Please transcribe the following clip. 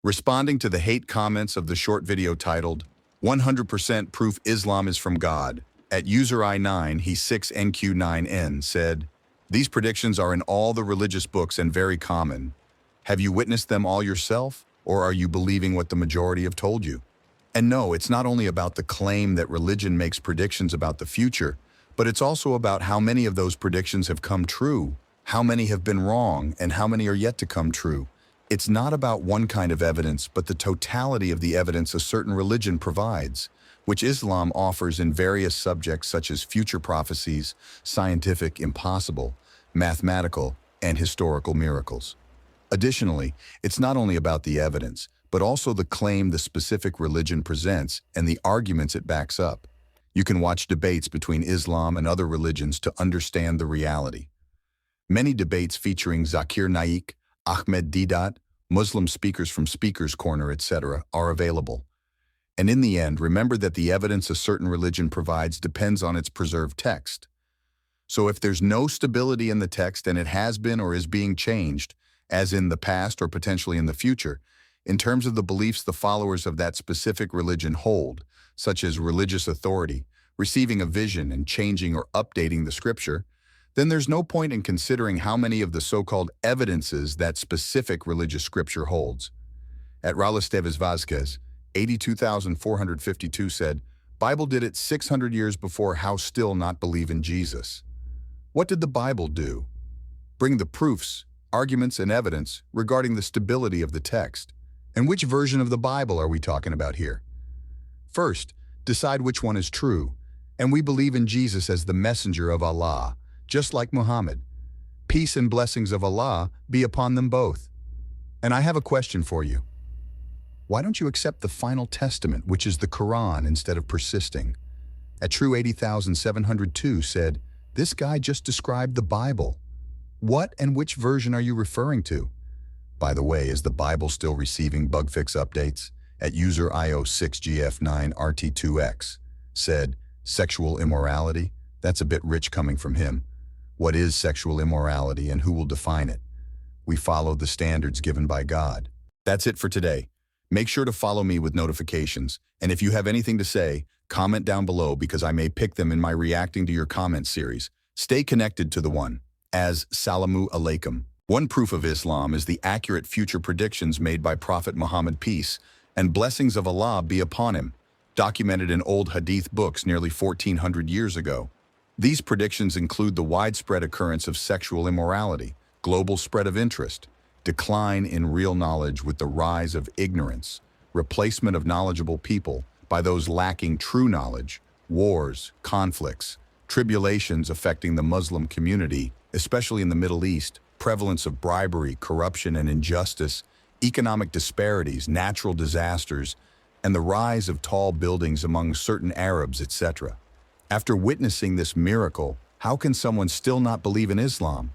Responding to the hate comments of the short video titled, 100% Proof Islam is from God, at user I9, he6NQ9N said, "These predictions are in all the religious books and very common. Have you witnessed them all yourself, or are you believing what the majority have told you?" And no, it's not only about the claim that religion makes predictions about the future, but it's also about how many of those predictions have come true, how many have been wrong, and how many are yet to come true. It's not about one kind of evidence, but the totality of the evidence a certain religion provides, which Islam offers in various subjects such as future prophecies, scientific impossible, mathematical, and historical miracles. Additionally, it's not only about the evidence, but also the claim the specific religion presents and the arguments it backs up. You can watch debates between Islam and other religions to understand the reality. Many debates featuring Zakir Naik, Ahmed Deedat, Muslim speakers from Speaker's Corner, etc. are available. And in the end, remember that the evidence a certain religion provides depends on its preserved text. So if there's no stability in the text and it has been or is being changed, as in the past or potentially in the future, in terms of the beliefs the followers of that specific religion hold, such as religious authority, receiving a vision and changing or updating the scripture, then there's no point in considering how many of the so-called evidences that specific religious scripture holds. At Ralesteves Vazquez, 82,452 said, "Bible did it 600 years before, how still not believe in Jesus?" What did the Bible do? Bring the proofs, arguments, and evidence regarding the stability of the text. And which version of the Bible are we talking about here? First, decide which one is true, and we believe in Jesus as the messenger of Allah, just like Muhammad. Peace and blessings of Allah be upon them both. And I have a question for you. Why don't you accept the final testament, which is the Quran, instead of persisting? At True 80,702 said, "This guy just described the Bible. What and which version are you referring to?" By the way, is the Bible still receiving bug fix updates? At user IO6GF9RT2X said, "Sexual immorality? That's a bit rich coming from him. What is sexual immorality and who will define it? We follow the standards given by God." That's it for today. Make sure to follow me with notifications, and if you have anything to say, comment down below because I may pick them in my Reacting to Your Comments series. Stay connected to the one. As Salamu Alaikum. One proof of Islam is the accurate future predictions made by Prophet Muhammad, peace and blessings of Allah be upon him, documented in old hadith books nearly 1400 years ago. These predictions include the widespread occurrence of sexual immorality, global spread of interest, decline in real knowledge with the rise of ignorance, replacement of knowledgeable people by those lacking true knowledge, wars, conflicts, tribulations affecting the Muslim community, especially in the Middle East, prevalence of bribery, corruption, and injustice, economic disparities, natural disasters, and the rise of tall buildings among certain Arabs, etc. After witnessing this miracle, how can someone still not believe in Islam?